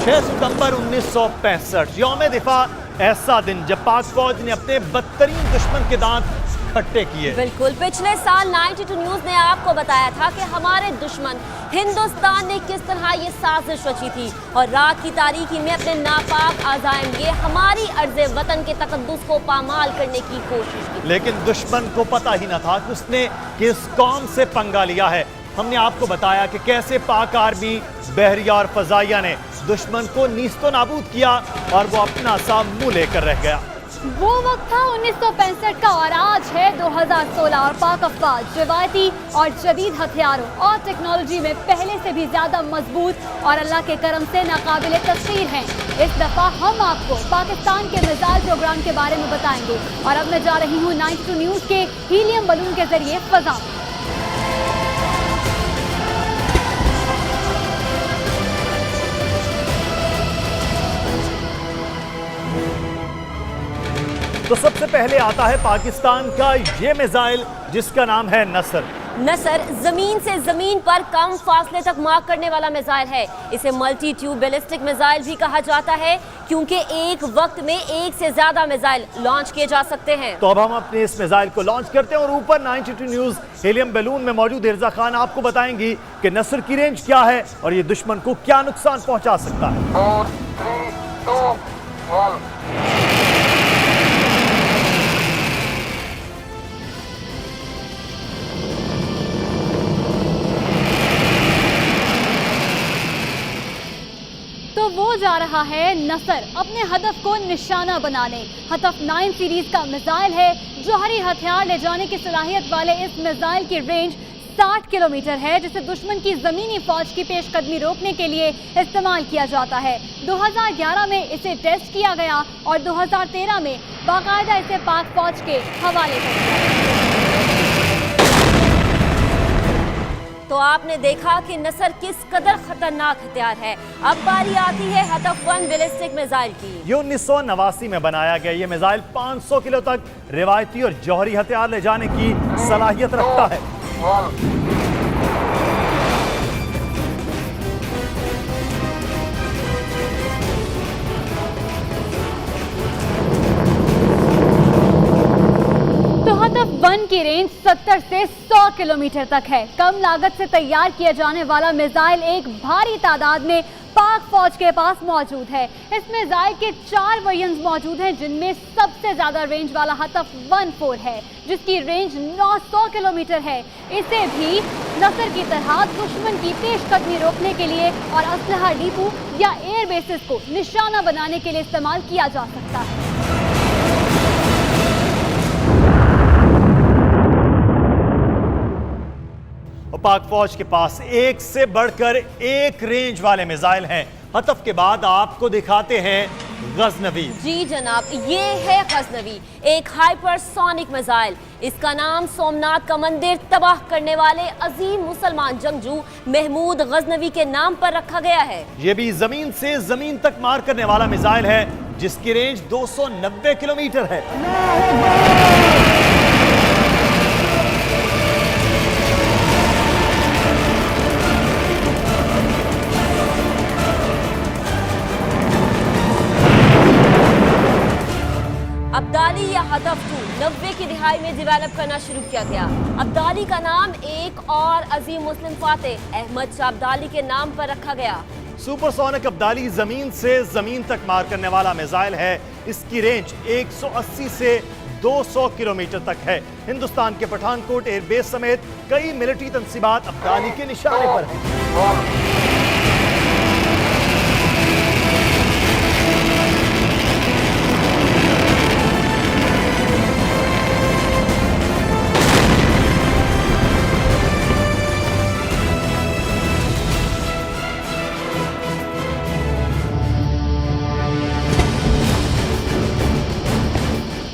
6 सितंबर 1965 यौम दिफा ऐसा दिन जब पाक फौज ने अपने बदतरीन दुश्मन के दांत खट्टे किए। बिल्कुल, पिछले साल 92 न्यूज ने आपको बताया था कि हमारे दुश्मन हिंदुस्तान ने किस तरह ये साजिश रची थी और रात की तारीकी में अपने नापाक अज़ाइम लिए हमारी अर्ज़े वतन के तकद्दुस को पामाल करने की कोशिश की। लेकिन दुश्मन को पता ही न था कि उसने किस कौम से पंगा लिया है। हमने आपको बताया कि कैसे पाक आर्मी, बहरिया और फजाइया ने दुश्मन को नीस्तो नाबूद किया और वो अपना सा मुंह लेकर रह गया। वो वक्त था 1965 का और आज है 2016 और पाक अफवाज रिवायती और जदीद हथियारों और टेक्नोलॉजी में पहले से भी ज्यादा मजबूत और अल्लाह के करम से नाकाबिल तस्वीर हैं। इस दफा हम आपको पाकिस्तान के मिसाइल प्रोग्राम के बारे में बताएंगे और अब मैं जा रही हूँ 92 न्यूज के हीलियम बलून के जरिए फजा में। तो सबसे पहले आता है पाकिस्तान का ये मिसाइल जिसका नाम है नसर। नसर जमीन से जमीन पर कम फासले तक मार करने वाला मिसाइल है। इसे मल्टी ट्यूब बैलिस्टिक मिसाइल भी कहा जाता है क्योंकि एक वक्त में एक से ज्यादा मिसाइल लॉन्च किए जा सकते हैं। तो अब हम अपने इस मिसाइल को लॉन्च करते हैं और ऊपर 92 न्यूज हीलियम बैलून में मौजूद हिर्जा खान आपको बताएंगी कि नसर की रेंज क्या है और ये दुश्मन को क्या नुकसान पहुंचा सकता है। 4, 3, 2, 1। तो वो जा रहा है नसर अपने हदफ को निशाना बनाने। हतफ 9 सीरीज का मिसाइल है। जौहरी हथियार ले जाने की सलाहियत वाले इस मिसाइल की रेंज 60 किलोमीटर है जिसे दुश्मन की जमीनी फौज की पेशकदमी रोकने के लिए इस्तेमाल किया जाता है। 2011 में इसे टेस्ट किया गया और 2013 में बाकायदा इसे पाक फौज के हवाले कर दिया। तो आपने देखा कि नसर किस कदर खतरनाक हथियार है। अब बारी आती है हतफ 1 बैलिस्टिक मिसाइल की। ये 1989 में बनाया गया ये मिसाइल 500 किलो तक रिवायती और जौहरी हथियार ले जाने की सलाहियत रखता है। 1। हतफ 1 की रेंज 70 से 100 किलोमीटर तक है। कम लागत से तैयार किया जाने वाला मिसाइल एक भारी तादाद में पाक फौज के पास मौजूद है। इस मिसाइल के 4 वेरिएंट्स मौजूद हैं जिनमें सबसे ज्यादा रेंज वाला हतफ 1-4 है जिसकी रेंज 900 किलोमीटर है। इसे भी नसर की तरह दुश्मन की पेशकदमी रोकने के लिए और असलहा डिपो या एयर बेसिस को निशाना बनाने के लिए इस्तेमाल किया जा सकता है। पाक फौज के पास एक से बढ़कर एक रेंज वाले मिसाइल हैं। हतफ के बाद आपको दिखाते हैं गजनवी। जी जनाब, ये है गजनवी, एक हाइपरसोनिक मिसाइल। इसका नाम सोमनाथ का मंदिर तबाह करने वाले अजीम मुसलमान जंगजू महमूद गजनवी के नाम पर रखा गया है। ये भी जमीन से जमीन तक मार करने वाला मिसाइल है जिसकी रेंज 290 किलोमीटर है। अब्दाली या हतफ 2 90 की दिहाई में डेवलप करना शुरू किया गया। अब्दाली का नाम एक और अजीम मुस्लिम फातेह अहमद शाह अब्दाली के नाम पर रखा गया। सुपरसोनिक अब्दाली जमीन से जमीन तक मार करने वाला मिसाइल है। इसकी रेंज 180 से 200 किलोमीटर तक है। हिंदुस्तान के पठानकोट एयरबेस समेत कई मिलिट्री तंसीबात अब्दाली के निशाने पर हैं।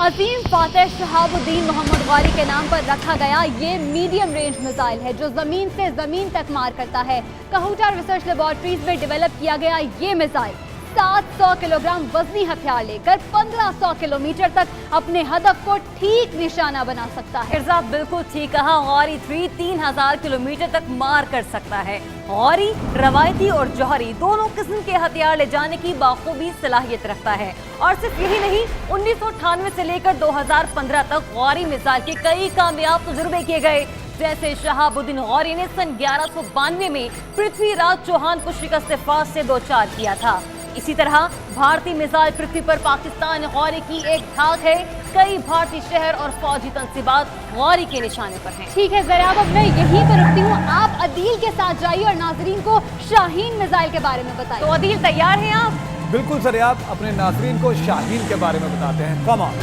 अजीम फातेह शहाबुद्दीन मोहम्मद गौरी के नाम पर रखा गया ये मीडियम रेंज मिसाइल है जो जमीन से जमीन तक मार करता है। कहूटा रिसर्च लेबोरेटरीज में डेवलप किया गया ये मिसाइल 700 किलोग्राम वजनी हथियार लेकर 1500 किलोमीटर तक अपने हदफ को ठीक निशाना बना सकता है। मिर्जा बिल्कुल ठीक कहा, गौरी 3 3000 किलोमीटर तक मार कर सकता है। गौरी रवायती और जौहरी दोनों किस्म के हथियार ले जाने की बाखूबी सलाहियत रखता है। और सिर्फ यही नहीं, 1998 से लेकर 2015 तक गौरी मिसाइल के कई कामयाब तजुर्बे किए गए। जैसे शहाबुद्दीन गौरी ने सन 1192 में पृथ्वीराज चौहान को शिकस्त फास से दो चार किया था। इसी तरह भारतीय मिसाइल पृथ्वी पर पाकिस्तान गौरी की एक धाक है। कई भारतीय शहर और फौजी तंसीबात गौरी के निशाने पर हैं। ठीक है ज़राब, अब मैं यहीं पर रुकती हूँ। आप अदील के साथ जाइए और नाजरीन को शाहीन मिसाइल के बारे में बताइए। तो अदील तैयार हैं आप? बिल्कुल ज़राब, अपने नाजरीन को शाहीन के बारे में बताते हैं। Come on.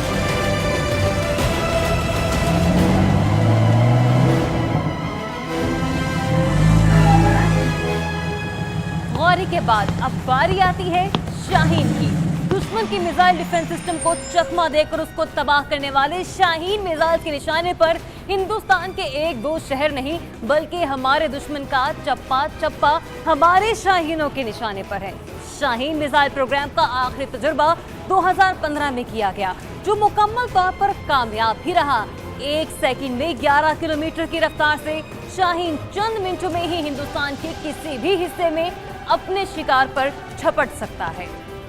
गौरी के बाद अब बारी आती है शाहीन की। दुश्मन की मिसाइल डिफेंस सिस्टम को चकमा देकर उसको तबाह करने वाले शाहीन मिसाइल के निशाने पर हिंदुस्तान के एक दो शहर नहीं, बल्कि हमारे दुश्मन का चप्पा चप्पा हमारे शाहीनों के निशाने पर है। शाहीन मिसाइल प्रोग्राम का आखिरी तजुर्बा 2015 में किया गया, जो मुकम्मल तौर पर कामयाब भी रहा। 1 सेकंड में 11 किलोमीटर की रफ्तार से शाहीन चंद मिनटों में ही हिंदुस्तान के किसी भी हिस्से में अपने शिकार पर झपट सकता है।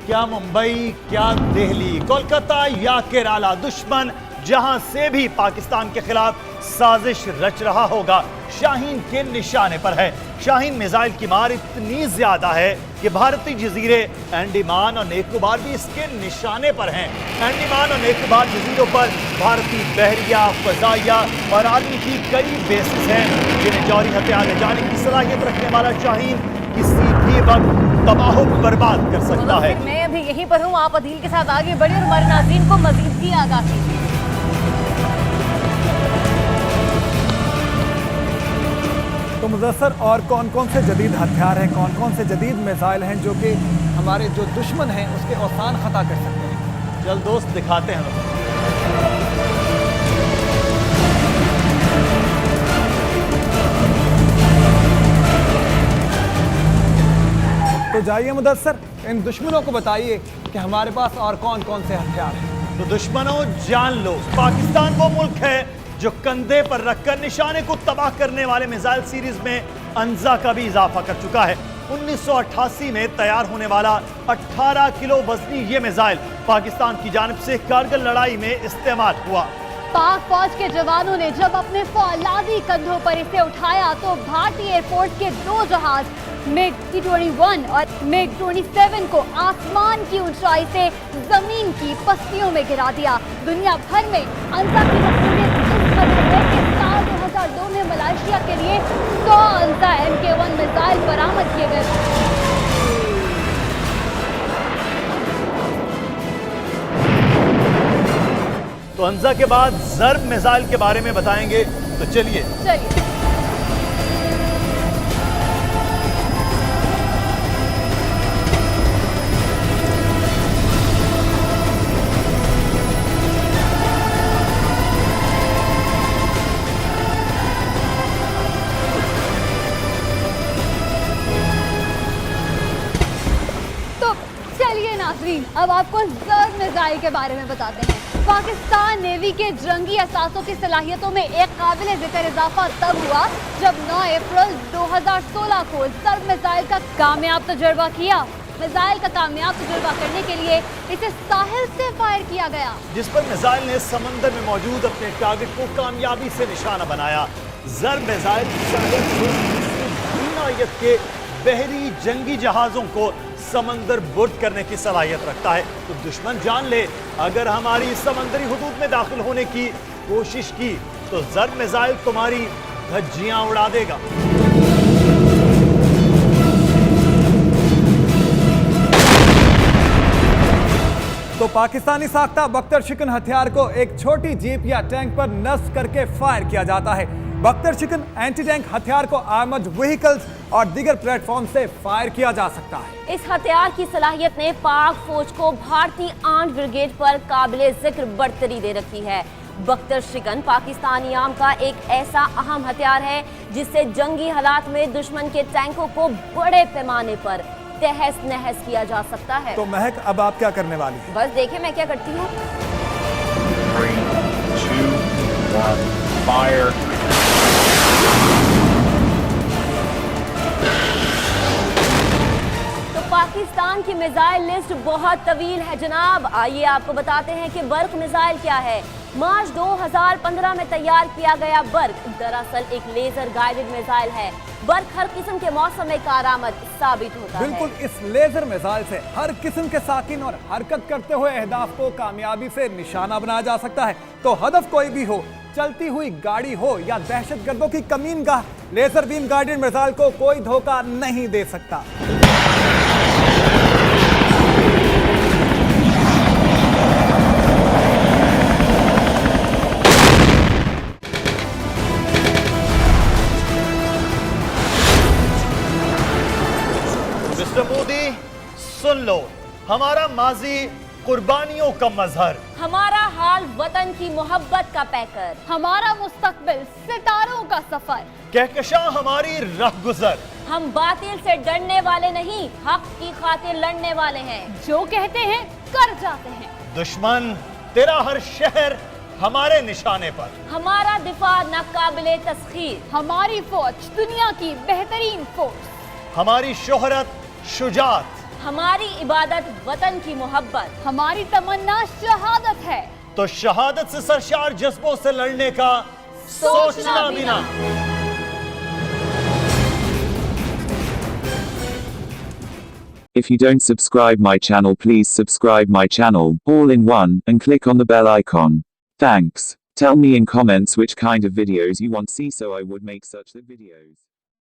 क्या मुंबई, क्या दिल्ली, कोलकाता या केरला, दुश्मन जहां से भी पाकिस्तान के खिलाफ साजिश रच रहा होगा, शाहीन के निशाने पर है। शाहीन मिसाइल की मार इतनी ज्यादा है कि भारतीय जजीरे अंडमान और निकोबार भी इसके निशाने पर हैं। अंडमान और निकोबार जजीरों पर भारतीय बहरिया, फजाइया और आर्मी की कई बेसिस हैं, जिन्हें जौहरी हथियार ले जाने की सलाहियत रखने वाला शाहीन किसी भी वक्त तबाह बर्बाद कर सकता है। मैं अभी यहीं पर हूँ, आप अदील के साथ आगे बढ़े और हमारे नाज़रीन को मजीद भी आगाह कीजिए। तो मुदस्सर, और कौन कौन से जदीद हथियार हैं, कौन कौन से जदीद मिसाइल हैं जो कि हमारे जो दुश्मन हैं उसके औसान खता कर सकते हैं? चल दोस्त, दिखाते हैं। तो जाइए मुदस्सर, इन दुश्मनों को बताइए कि हमारे पास और कौन कौन से हथियार हैं। तो दुश्मनों, जान लो, पाकिस्तान वो मुल्क है जो कंधे पर रखकर निशाने को तबाह करने वाले मिसाइल सीरीज में अंजा का भी इजाफा कर चुका है। 1988 में तैयार होने वाला 18 किलो वजनी ये मिसाइल पाकिस्तान की जानिब से कारगिल लड़ाई में इस्तेमाल हुआ। पाक फौज के जवानों ने जब अपने फौलादी कंधों पर इसे उठाया तो भारतीय एयरफोर्स के 2 जहाज मिग 21 और मिग 27 को आसमान की ऊंचाई से जमीन की पस्तियों में गिरा दिया। दुनिया भर में अंजा की मशहूरियत इस कदर है कि साल 2002 में मलेशिया के लिए 100 अंजा MK1 मिसाइल बरामद किए गए। तो अंजा के बाद ज़र्ब मिसाइल के बारे में बताएंगे, तो चलिए। नाज़रीन, अब आपको ज़र्ब मिसाइल के बारे में बताते हैं। पाकिस्तान नेवी के जंगी असासों की सलाहियतों में एक काबिल जिक्र इजाफा तब हुआ जब 9 अप्रैल 2016 को ज़र्ब मिसाइल का कामयाब तजुर्बा किया। मिसाइल का कामयाब तजुर्बा करने के लिए इसे साहिल से फायर किया गया, जिस पर मिसाइल ने समंदर में मौजूद अपने टारगेट को कामयाबी से निशाना बनाया। ज़र्ब मिसाइल साहिल से नौयत के बहरी जंगी जहाजों को समंदर बुर्द करने की सलाहियत रखता है। तो दुश्मन जान ले, अगर हमारी समंदरी हुदूद में दाखिल होने की कोशिश की तो ज़र्ब मिसाइल तुम्हारी धज्जियां उड़ा देगा। तो पाकिस्तानी साख्ता बख्तर शिकन हथियार को एक छोटी जीप या टैंक पर नस्ब करके फायर किया जाता है। बख्तर शिकन एंटी टैंक हथियार को आर्मर्ड व्हीकल्स और दीगर प्लेटफॉर्म से फायर किया जा सकता है। इस हथियार की सलाहियत ने पाक फौज को भारतीय आर्म्ड ब्रिगेड पर काबिले जिक्र बढ़तरी दे रखी है। बख्तर शिकन पाकिस्तानी आर्म का एक ऐसा अहम हथियार है जिससे जंगी हालात में दुश्मन के टैंकों को बड़े पैमाने पर तहस नहस किया जा सकता है। तो महक, अब आप क्या करने वाली हैं? बस देखें मैं क्या करती हूँ। 3, 2, 1, fire. तो पाकिस्तान की मिसाइल लिस्ट बहुत तवील है जनाब। आइए आपको बताते हैं कि बर्क मिसाइल क्या है। मार्च 2015 में तैयार किया गया बर्क दरअसल एक लेजर गाइडेड मिसाइल है। बर्क हर किस्म के मौसम में कारआमद साबित होता है। बिल्कुल, इस लेजर मिसाइल से हर किस्म के साकिन और हरकत करते हुए अहदाफ को कामयाबी से निशाना बनाया जा सकता है। तो हदफ कोई भी हो, चलती हुई गाड़ी हो या दहशतगर्दों की कमीनगाह, लेजर बीम गाइडेड मिसाइल को कोई धोखा नहीं दे सकता। मिस्टर मोदी, सुन लो, हमारा माजी कुर्बानियों का मजहर, हमारा हाल वतन की मोहब्बत का पैकर, हमारा मुस्तकबिल सितारों का सफर। कहकशां हमारी राह गुजर। हम बातिल से डरने वाले नहीं, हक की खातिर लड़ने वाले हैं। जो कहते हैं कर जाते हैं। दुश्मन तेरा हर शहर हमारे निशाने पर। हमारा दिफा नाकाबिले तस्खीर, हमारी फौज दुनिया की बेहतरीन फौज। हमारी शोहरत शुजात, हमारी इबादत वतन की मोहब्बत। हमारी तमन्ना शहादत है। तो शहादत से सरशार जज्बों से लड़ने का सोचना भी ना। If you don't subscribe my channel, please subscribe my channel, all in one, and click on the bell icon. Thanks. Tell me in comments which kind of videos you want to see so I would make such videos.